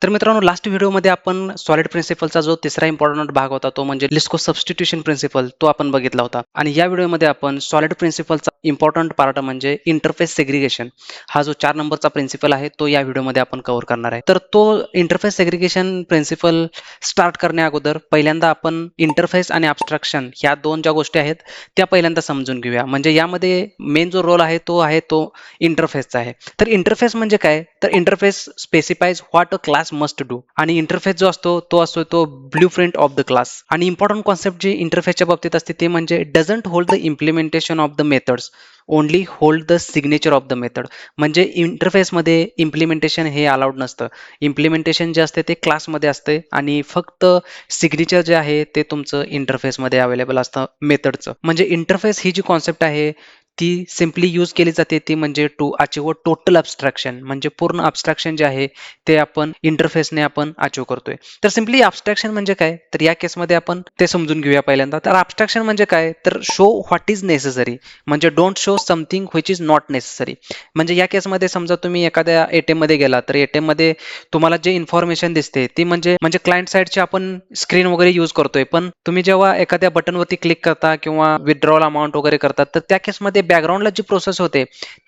तर मित्रांनो, लास्ट व्हिडिओमध्ये आपण सॉलिड प्रिन्सिपलचा जो तिसरा इम्पॉर्टंट भाग होता तो म्हणजे लिस्को सबस्टिट्यूशन प्रिन्सिपल तो आपण बघितला होता. आणि या व्हिडिओमध्ये आपण सॉलिड प्रिन्सिपलचा इम्पॉर्टंट पार्ट म्हणजे इंटरफेस सेग्रिगेशन हा जो 4 नंबरचा प्रिन्सिपल आहे तो या व्हिडिओमध्ये आपण कव्हर करणार आहे. तर तो इंटरफेस सेग्रिगेशन प्रिन्सिपल स्टार्ट करण्या अगोदर पहिल्यांदा आपण इंटरफेस आणि ॲब्स्ट्रॅक्शन ह्या दोन ज्या गोष्टी आहेत त्या पहिल्यांदा समजून घेऊया. म्हणजे यामध्ये मेन जो रोल आहे तो इंटरफेसचा आहे. तर इंटरफेस म्हणजे काय? तर interface specifies what a class must do आणि इंटरफेस जो असतो तो blueprint of the class. आणि इम्पॉर्टंट कॉन्सेप्ट जी इंटरफेसच्या बाबतीत असते ते म्हणजे doesn't hold the implementation of the methods, only hold the signature of the method. म्हणजे इंटरफेसमध्ये इम्प्लिमेंटेशन हे अलाउड नसतं. इम्प्लिमेंटेशन जे असते ते क्लासमध्ये असते आणि फक्त सिग्नेचर जे आहे ते तुमचं इंटरफेसमध्ये अवेलेबल असतं मेथडचं. म्हणजे इंटरफेस ही जी कॉन्सेप्ट आहे ती सिम्पली यूज केली जाते ती म्हणजे टू अचीव टोटल अब्स्ट्रॅक्शन. म्हणजे पूर्ण अब्स्ट्रॅक्शन जे आहे ते आपण इंटरफेसने आपण अचीव करतोय. तर सिम्पली अब्स्ट्रॅक्शन म्हणजे काय? तर या केसमध्ये आपण ते समजून घेऊया पहिल्यांदा. तर अब्स्ट्रॅक्शन म्हणजे काय? तर शो व्हॉट इज नेसेसरी, म्हणजे don't show something which is not necessary. म्हणजे या केसमध्ये समजा तुम्ही एखाद्या एटीएम मध्ये गेला तर एटीएम मध्ये तुम्हाला जे इन्फॉर्मेशन दिसते ती म्हणजे म्हणजे क्लायंट साईडची आपण स्क्रीन वगैरे यूज करतोय, पण तुम्ही जेव्हा एखाद्या बटनवरती क्लिक करता किंवा विथड्रॉल अमाऊंट वगैरे करतात तर त्या केसमध्ये बॅकग्राऊंडला जी प्रोसेस होते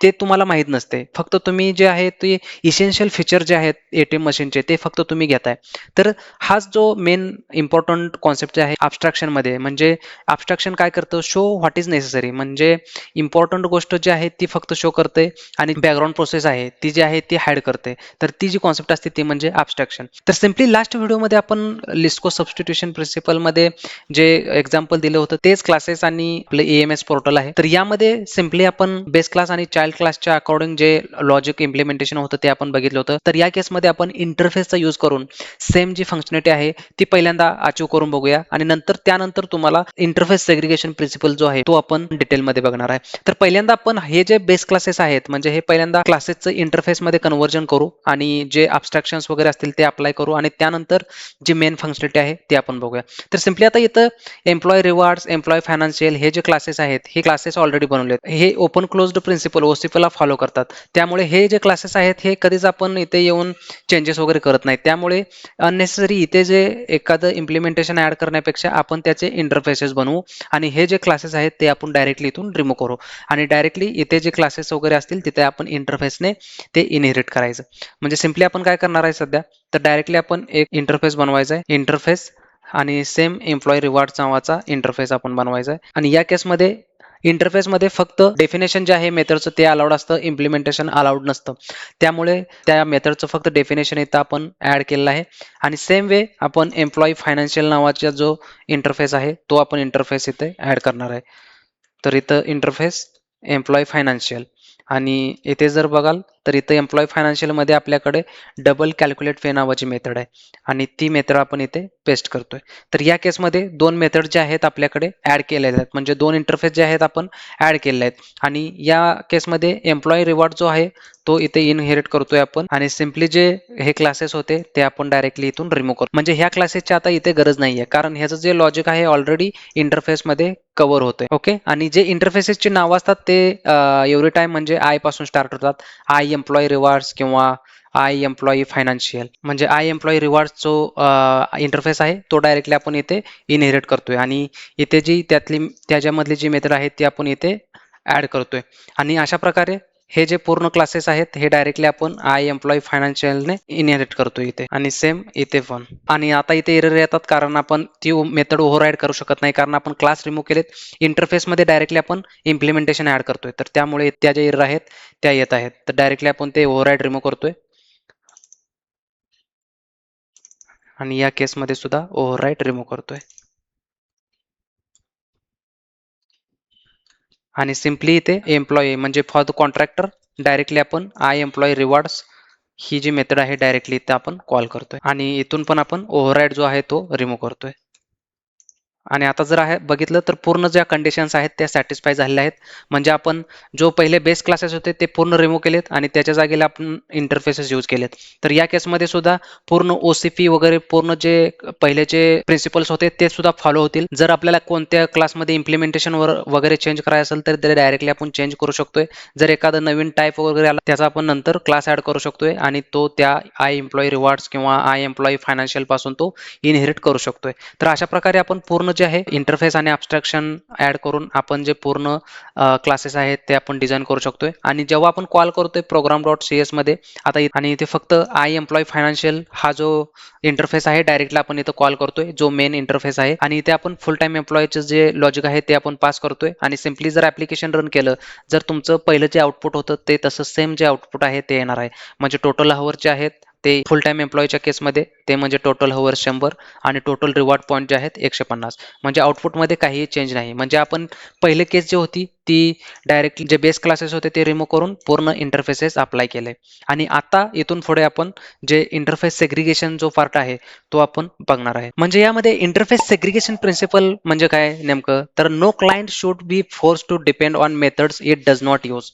ते तुम्हाला माहीत नसते. फक्त तुम्ही जे आहे ते इसेन्शियल फीचर जे आहेत एटीएम मशीनचे ते फक्त तुम्ही घेताय. तर हाच जो मेन इम्पॉर्टंट कॉन्सेप्ट जे आहे अब्स्ट्रॅक्शन मध्ये. म्हणजे अब्स्ट्रॅक्शन काय करतं? Show what is necessary. म्हणजे इम्पॉर्टंट गोष्ट जी आहे ती फक्त शो करते आणि बॅकग्राऊंड प्रोसेस आहे ती जी आहे ती हाईड करते. तर ती जी कॉन्सेप्ट असते ती म्हणजे अब्स्ट्रॅक्शन. तर सिम्पली लास्ट व्हिडिओमध्ये आपण लिस्को सबस्टिट्यूशन प्रिन्सिपल मध्ये जे एक्झाम्पल दिलं होतं तेच क्लासेस आणि आपलं एएमएस पोर्टल आहे. तर यामध्ये सिम्पली आपण बेस क्लास आणि चाइल्ड क्लासच्या अकॉर्डिंग जे लॉजिक इम्प्लिमेंटेशन होतं ते आपण बघितलं होतं. तर या केसमध्ये आपण इंटरफेसचा यूज करून सेम जी फंक्शनॅलिटी आहे ती पहिल्यांदा अचीव करून बघूया आणि त्यानंतर तुम्हाला इंटरफेस सेग्रिगेशन प्रिन्सिपल जो आहे तो आपण डिटेलमध्ये बघणार आहे. तर पहिल्यांदा आपण हे जे बेस क्लासेस आहेत म्हणजे हे पहिल्यांदा क्लासेसचं इंटरफेसमध्ये कन्व्हर्जन करू आणि जे अब्स्ट्रॅक्शन्स वगैरे असतील ते अप्लाय करू आणि त्यानंतर जी मेन फंक्शनॅलिटी आहे ते आपण बघूया. तर सिम्पली आता इथं एम्प्लॉय रिवॉर्ड्स, एम्प्लॉय फायनान्शियल हे जे क्लासेस आहेत हे क्लासेस ऑलरेडी बनवलेत. हे ओपन क्लोज्ड प्रिन्सिपल ओसीपीला फॉलो करतात. त्यामुळे हे जे क्लासेस आहेत हे कधीच आपण इथे येऊन चेंजेस वगैरे करत नाही. त्यामुळे अननेसेसरी इथे जे एखादं इम्प्लिमेंटेशन ऍड करण्यापेक्षा आपण त्याचे इंटरफेसेस बनवू आणि हे जे क्लासेस आहेत ते आपण डायरेक्टली इथून रिमूव्ह करू आणि डायरेक्टली इथे जे क्लासेस वगैरे असतील तिथे आपण इंटरफेसने ते इनहेरिट करायचं. म्हणजे सिम्पली आपण काय करणार आहे सध्या तर डायरेक्टली आपण एक इंटरफेस बनवायचा आहे. इंटरफेस आणि सेम एम्प्लॉय रिवॉर्ड नावाचा इंटरफेस आपण बनवायचा आहे. आणि या केसमध्ये इंटरफेसमध्ये फक्त डेफिनेशन जे आहे मेथडचं ते अलाउड असतं, इम्प्लिमेंटेशन अलाउड नसतं. त्यामुळे त्या मेथडचं फक्त डेफिनेशन इथं आपण ऍड केलेलं आहे. आणि सेम वे आपण एम्प्लॉय फायनान्शियल नावाचा जो इंटरफेस आहे तो आपण इंटरफेस इथे ऍड करणार आहे. तर इथं इंटरफेस एम्प्लॉय फायनान्शियल आणि इथे जर बघाल तर इथं एम्प्लॉय फायनान्शियलमध्ये आपल्याकडे डबल कॅल्क्युलेट फे नावाची मेथड आहे आणि ती मेथड आपण इथे पेस्ट करतोय. तर या केसमध्ये दोन मेथड जे आहेत आपल्याकडे ऍड केलेल्या आहेत म्हणजे दोन इंटरफेस जे आहेत आपण ऍड केलेले आहेत. आणि या केसमध्ये एम्प्लॉय रिवॉर्ड जो आहे तो इथे इनहेरिट करतोय आपण आणि सिम्पली जे हे क्लासेस होते ते आपण डायरेक्टली इथून रिमूव्ह करतो. म्हणजे ह्या क्लासेसची आता इथे गरज नाहीये कारण ह्याचं जे लॉजिक आहे ऑलरेडी इंटरफेसमध्ये कव्हर होते. ओके. आणि जे इंटरफेसेसची नावं असतात ते एव्हरी टाइम म्हणजे आय पासून स्टार्ट होतात. आय एम्प्लॉय रिवॉर्ड्स किंवा आय एम्प्लॉई फायनान्शियल. म्हणजे आय एम्प्लॉई रिवॉर्ड जो इंटरफेस आहे तो डायरेक्टली आपण इथे इनहेरिट करतोय आणि इथे जी त्याच्यामधली जी मेथड आहे ती आपण इथे ऍड करतोय. आणि अशा प्रकारे हे जे पूर्ण क्लासेस आहेत हे डायरेक्टली आपण आय एम्प्लॉई फायनान्शियलने इनहेरिट करतो इथे आणि सेम इथे पण. आणि आता इथे एरर येतात कारण आपण ती मेथड ओव्हरराईड करू शकत नाही कारण आपण क्लास रिमूव्ह केलेत. इंटरफेसमध्ये डायरेक्टली आपण इम्प्लिमेंटेशन ऍड करतोय तर त्यामुळे त्या ज्या एरर आहेत त्या येत आहेत. तर डायरेक्टली आपण ते ओव्हरराईड रिमूव्ह करतोय आणि या केसमध्ये सुद्धा ओव्हरराईड रिमूव्ह करतोय. आणि सिम्पली इथे एम्प्लॉई म्हणजे फॉर द कॉन्ट्रॅक्टर डायरेक्टली आपण आय एम्प्लॉई रिवॉर्ड्स ही जी मेथड आहे डायरेक्टली इथे आपण कॉल करतोय आणि इथून पण आपण ओव्हरराईड जो आहे तो रिमूव्ह करतोय. आणि आता जर आहे बघितलं तर पूर्ण ज्या कंडिशन्स आहेत त्या सॅटिस्फाय झालेल्या आहेत. म्हणजे आपण जो पहिले बेस क्लासेस होते ते पूर्ण रिमूव्ह केलेत आणि त्याच्या जागेला आपण इंटरफेसेस यूज केलेत. तर या केसमध्ये सुद्धा पूर्ण OCP वगैरे पूर्ण जे पहिलेचे प्रिन्सिपल्स होते ते सुद्धा फॉलो होतील. जर आपल्याला कोणत्या क्लासमध्ये इम्प्लिमेंटेशन वगैरे चेंज करायचं असेल तर ते डायरेक्टली आपण चेंज करू शकतोय. जर एखादा नवीन टाईप वगैरे आला त्याचा आपण नंतर क्लास ऍड करू शकतोय आणि तो त्या आय एम्प्लॉई रिवॉर्ड्स किंवा आय एम्प्लॉई फायनान्शियल पासून तो इनहेरिट करू शकतोय. तर अशा प्रकारे आपण पूर्ण जे आहे इंटरफेस आणि ॲब्स्ट्रॅक्शन ऍड करून आपण जे पूर्ण क्लासेस आहेत ते आपण डिझाईन करू शकतोय. आणि जेव्हा आपण कॉल करतोय program.cs मध्ये आता आणि इथे फक्त आय एम्प्लॉई फायनान्शियल हा जो इंटरफेस आहे डायरेक्टली आपण इथं कॉल करतोय, जो मेन इंटरफेस आहे. आणि इथे आपण फुल टाइम एम्प्लॉईचं जे लॉजिक आहे ते आपण पास करतोय आणि सिम्पली जर ऍप्लिकेशन रन केलं, जर तुमचं पहिलं जे आउटपुट होतं ते तसं सेम जे आउटपुट आहे ते येणार आहे. म्हणजे टोटल हवर जे आहेत ते फुल टाइम एम्प्लॉईच्या केसमध्ये ते म्हणजे टोटल हवर्स 100 आणि टोटल रिवॉर्ड पॉईंट जे आहेत 150. म्हणजे आउटपुटमध्ये काहीही चेंज नाही. म्हणजे आपण पहिले केस जी होती ती डायरेक्टली जे बेस क्लासेस होते ते रिमूव्ह करून पूर्ण इंटरफेसेस अप्लाय केले. आणि आता इथून पुढे आपण जे इंटरफेस सेग्रिगेशन जो पार्ट आहे तो आपण बघणार आहे. म्हणजे यामध्ये इंटरफेस सेग्रिगेशन प्रिन्सिपल म्हणजे काय नेमकं, तर no client should be force to depend on methods it does not use.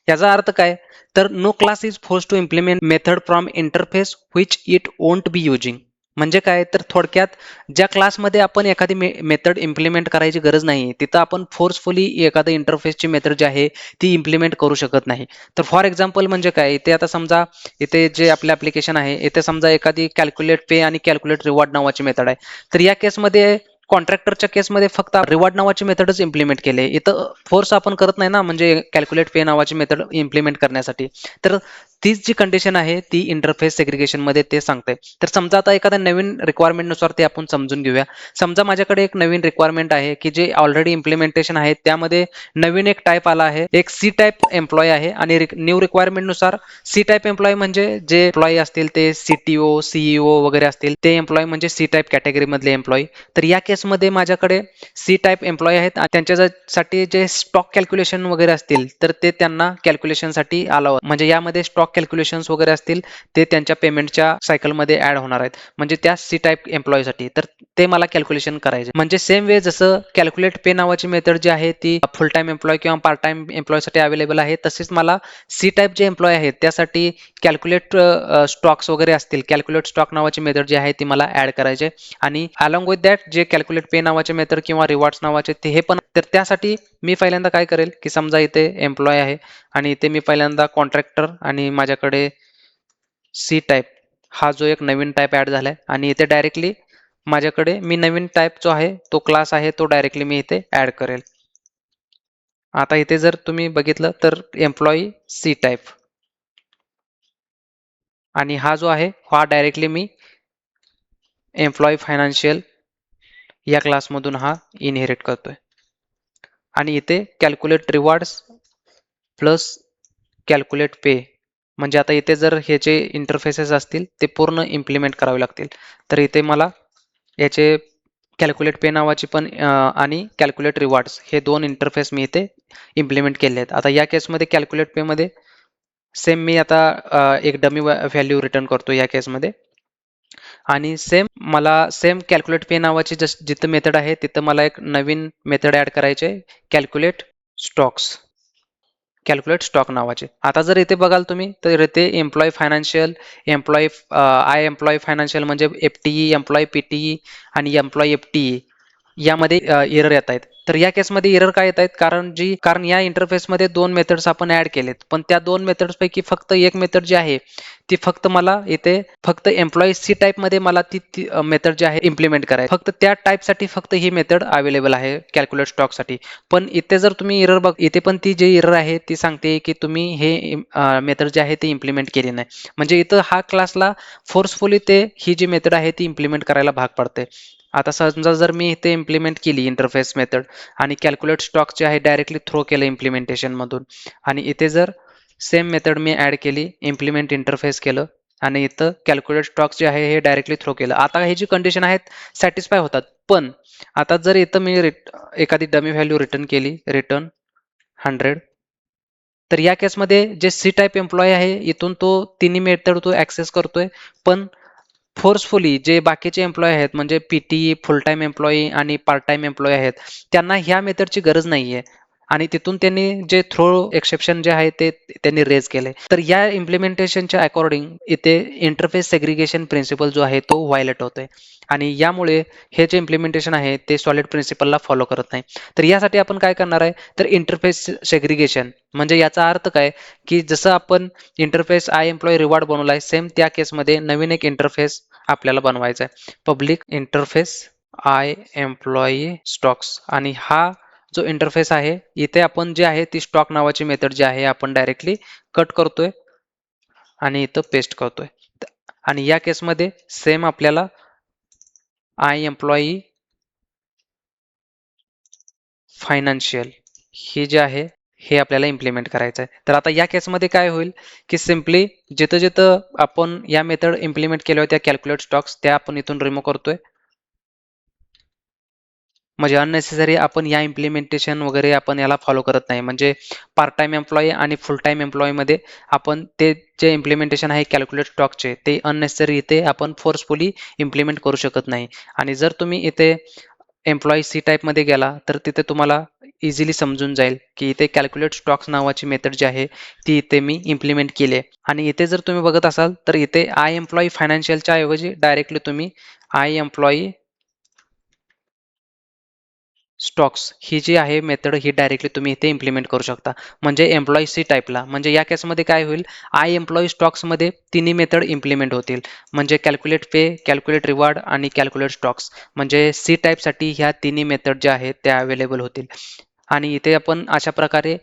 याचा अर्थ काय, तर no class is force to implement method from interface which it won't be using. म्हणजे काय, तर थोडक्यात ज्या क्लासमध्ये आपण एखादी मेथड इम्प्लिमेंट करायची गरज नाही तिथं आपण फोर्सफुली एखादं इंटरफेसची मेथड जी आहे ती इम्प्लिमेंट करू शकत नाही. तर फॉर एक्झाम्पल म्हणजे काय, इथे आता समजा इथे जे आपलं ऍप्लिकेशन आहे इथे समजा एखादी कॅल्क्युलेट पे आणि कॅल्क्युलेट रिवॉर्ड नावाची मेथड आहे. तर या केसमध्ये कॉन्ट्रॅक्टरच्या केसमध्ये फक्त रिवॉर्ड नावाची मेथडच इम्प्लिमेंट केले. इथं फोर्स आपण करत नाही ना, म्हणजे कॅल्क्युलेट पे नावाची मेथड इम्प्लिमेंट करण्यासाठी. तर तीच जी कंडिशन आहे ती इंटरफेस सेग्रिगेशन मध्ये ते सांगते. तर समजा आता एखाद्या नवीन रिक्वायरमेंट नुसार ते आपण समजून घेऊया. समजा माझ्याकडे एक नवीन रिक्वायरमेंट आहे की जे ऑलरेडी इम्प्लिमेंटेशन आहे त्यामध्ये नवीन एक टाईप आला आहे, एक सी टाईप एम्प्लॉय आहे. आणि न्यू रिक्वायरमेंट नुसार सी टाईप एम्प्लॉय म्हणजे जे एम्प्लॉई असतील ते CTO CEO वगैरे असतील ते एम्प्लॉय म्हणजे सी टाईप कॅटेगरी मधले एम्प्लॉई. तर या केसमध्ये माझ्याकडे सी टाईप एम्प्लॉय आहेत आणि त्यांच्यासाठी जे स्टॉक कॅल्क्युलेशन वगैरे असतील तर ते त्यांना कॅल्क्युलेशनसाठी अलाउ, म्हणजे यामध्ये स्टॉक कॅल्क्युलेशन्स वगैरे असतील ते त्यांच्या पेमेंटच्या सायकलमध्ये ऍड होणार आहेत. म्हणजे त्या सी टाईप एम्प्लॉयसाठी तर ते मला कॅल्क्युलेशन करायचे. म्हणजे सेम वे जसं कॅल्क्युलेट पे नावाची मेथड जी आहे ती फुल टाइम एम्प्लॉय किंवा पार्ट टाइम एम्प्लॉयसाठी अवेलेबल आहे, तसेच मला सी टाईप जे एम्प्लॉय आहेत त्यासाठी कॅल्क्युलेट स्टॉक्स वगैरे असतील, कॅल्क्युलेट स्टॉक नावाची मेथड जी आहे ती मला ऍड करायचे. आणि अलॉंग विथ दॅट जे कॅल्क्युलेट पे नावाचे मेथड किंवा रिवॉर्ड्स नावाचे ते हे पण. तर त्यासाठी मी पहिल्यांदा काय करेल की समजा इथे एम्प्लॉय आहे आणि इथे मी पहिल्यांदा कॉन्ट्रॅक्टर आणि माझ्याकडे सी टाईप हा जो एक नवीन टाईप ऍड झालाय आणि इथे डायरेक्टली माझ्याकडे मी नवीन टाईप जो आहे तो क्लास आहे तो डायरेक्टली मी इथे ऍड करेल. आता इथे जर तुम्ही बघितलं तर एम्प्लॉई सी टाईप आणि हा जो आहे हा डायरेक्टली मी एम्प्लॉई फायनान्शियल या क्लासमधून हा इनहेरिट करतोय. आणि इथे कॅल्क्युलेट रिवॉर्ड्स प्लस कॅल्क्युलेट पे, म्हणजे आता इथे जर हे जे इंटरफेसेस असतील ते पूर्ण इम्प्लिमेंट करावे लागतील. तर इथे मला याचे कॅल्क्युलेट पे नावाची पण आणि कॅल्क्युलेट रिवॉर्ड्स हे दोन इंटरफेस मी इथे इम्प्लिमेंट केले आहेत. आता या केसमध्ये कॅल्क्युलेट पे मध्ये सेम मी आता एक डमी व्हॅल्यू रिटर्न करतो या केसमध्ये. आणि सेम मला सेम कॅल्क्युलेट पे नावाची जिथं मेथड आहे तिथं मला एक नवीन मेथड ऍड करायचे, कॅल्क्युलेट स्टॉक्स, कॅल्क्युलेट स्टॉक नावाचे. आता जर इथे बघाल तुम्ही तर इथे employ financial, employ I employ financial म्हणजे FTE, एम्प्लॉय PTE आणि एम्प्लॉय FTE यामध्ये एरर येत आहेत. तर या केसमध्ये एरर काय येत आहेत, कारण या इंटरफेसमध्ये दोन मेथड्स आपण ऍड केलेत, पण त्या दोन मेथड्स पैकी फक्त एक मेथड जी आहे ती फक्त मला इथे फक्त एम्प्लॉई सी टाईप मध्ये मला ती मेथड जी आहे इम्प्लिमेंट करायची. फक्त त्या टाईपसाठी फक्त ही मेथड अवेलेबल आहे कॅल्क्युलेट स्टॉकसाठी. पण इथे जर तुम्ही एरर इथे पण ती जी एरर आहे ती सांगते की तुम्ही हे मेथड जे आहे ती इम्प्लिमेंट केली नाही. म्हणजे इथं हा क्लासला फोर्सफुली ते ही जी मेथड आहे ती इम्प्लिमेंट करायला भाग पडते. आता समजा जर मी इथे इम्प्लिमेंट केली इंटरफेस मेथड आणि कॅल्क्युलेट स्टॉक जे आहे डायरेक्टली थ्रो केलं इम्प्लिमेंटेशन मधून, आणि इथे जर सेम मेथड मी ऍड केली, इम्प्लिमेंट इंटरफेस केलं आणि इथं कॅल्क्युलेट स्टॉक्स जे आहे हे डायरेक्टली थ्रो केलं. आता हे जी कंडिशन आहेत सॅटिस्फाय होतात. पण आता जर इथं मी एखादी डमी व्हॅल्यू रिटर्न केली, रिटर्न 100, तर या केसमध्ये जे सी टाईप एम्प्लॉय आहे इथून तो तिन्ही मेथड तो ऍक्सेस करतोय, पण फोर्सफुली जे बाकीचे एम्प्लॉई आहेत म्हणजे पीटी, फुल टाइम एम्प्लॉई आणि पार्ट टाइम एम्प्लॉई आहेत, त्यांना ह्या मेथडची गरज नाहीये. आणि तिथून त्यांनी जे थ्रो एक्सेप्शन जे आहे ते त्यांनी रेज केले. तर या इम्प्लिमेंटेशनच्या अकॉर्डिंग इथे इंटरफेस सेग्रिगेशन प्रिन्सिपल जो आहे तो व्हायलेट होतोय. आणि यामुळे हे जे इम्प्लिमेंटेशन आहे ते सॉलिड प्रिन्सिपलला फॉलो करत नाही. तर यासाठी आपण काय करणार आहे, तर इंटरफेस सेग्रिगेशन म्हणजे याचा अर्थ काय, की जसं आपण इंटरफेस आय एम्प्लॉई रिवॉर्ड बनवलाय, सेम त्या केसमध्ये नवीन एक इंटरफेस आपल्याला बनवायचा आहे. Public interface I employee stocks. आणि हा जो इंटरफेस आहे इथे आपण जे आहे ती स्टॉक नावाची मेथड जी आहे आपण डायरेक्टली कट करतोय आणि इथं पेस्ट करतोय. आणि या केसमध्ये सेम आपल्याला आय एम्प्लॉई फायनान्शियल हे जे आहे हे आपल्याला इम्प्लिमेंट करायचं आहे. तर आता या केसमध्ये काय होईल, की सिम्पली जिथं जिथं आपण या मेथड इम्प्लिमेंट केल्या होत्या कॅल्क्युलेट स्टॉक्स त्या आपण इथून रिमूव्ह करतोय. म्हणजे अननेसेसरी आपण या इम्प्लिमेंटेशन वगैरे आपण याला फॉलो करत नाही. म्हणजे पार्ट टाइम एम्प्लॉई आणि फुल टाइम एम्प्लॉईमध्ये आपण ते जे इम्प्लिमेंटेशन आहे कॅल्क्युलेट स्टॉकचे ते अननेसेसरी इथे आपण फोर्सफुली इम्प्लिमेंट करू शकत नाही. आणि जर तुम्ही इथे एम्प्लॉई सी टाईपमध्ये गेला तर तिथे तुम्हाला इझिली समजून जाईल की इथे कॅल्क्युलेट स्टॉक्स नावाची मेथड जी आहे ती इथे मी इम्प्लिमेंट केली आहे. आणि इथे जर तुम्ही बघत असाल तर इथे आय एम्प्लॉई फायनान्शियलच्या ऐवजी डायरेक्टली तुम्ही आय एम्प्लॉई स्टॉक्स ही जी आहे मेथड ही डायरेक्टली तुम्ही इथे इम्प्लिमेंट करू शकता. म्हणजे एम्प्लॉई सी टाईपला म्हणजे या केसमध्ये काय होईल, आय एम्प्लॉई स्टॉक्समध्ये तिन्ही मेथड इम्प्लिमेंट होतील. म्हणजे कॅल्क्युलेट पे, कॅल्क्युलेट रिवॉर्ड आणि कॅल्क्युलेट स्टॉक्स. म्हणजे सी टाईपसाठी ह्या तिन्ही मेथड ज्या आहेत त्या अवेलेबल होतील. आणि इथे आपण अशा प्रकारे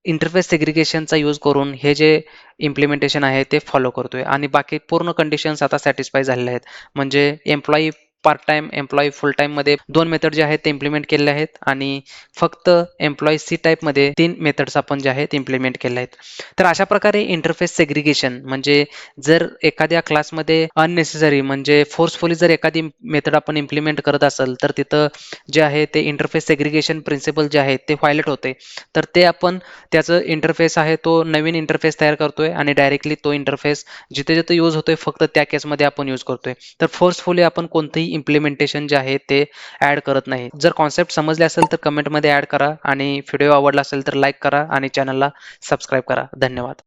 इंटरफेस सेग्रिगेशनचा यूज करून हे जे इम्प्लिमेंटेशन आहे ते फॉलो करतोय. आणि बाकी पूर्ण कंडिशन्स आता सॅटिस्फाय झालेल्या आहेत. म्हणजे एम्प्लॉई पार्ट टाइम, एम्प्लॉई फुल टाईममध्ये 2 मेथड जे आहेत ते इम्प्लिमेंट केलेले आहेत आणि फक्त एम्प्लॉई सी टाईपमध्ये 3 मेथड्स आपण जे आहेत इम्प्लिमेंट केले आहेत. तर अशा प्रकारे इंटरफेस सेग्रिगेशन म्हणजे जर एखाद्या क्लासमध्ये अननेसेसरी म्हणजे फोर्सफुली जर एखादी मेथड आपण इम्प्लिमेंट करत असेल तर तिथं जे आहे ते इंटरफेस सेग्रिगेशन प्रिन्सिपल जे आहे ते व्हायलेट होते. तर ते आपण त्याचं इंटरफेस आहे तो नवीन इंटरफेस तयार करतोय आणि डायरेक्टली तो इंटरफेस जिथे जिथे यूज होतोय फक्त त्या केसमध्ये आपण यूज करतोय. तर फोर्सफुली आपण कोणतंही इम्प्लिमेंटेशन जे आहे ते ऍड करत नाही. जर कॉन्सेप्ट समजले असेल तर कमेंटमध्ये ऍड करा आणि व्हिडिओ आवडला असेल तर लाईक करा आणि चॅनलला सबस्क्राईब करा. धन्यवाद.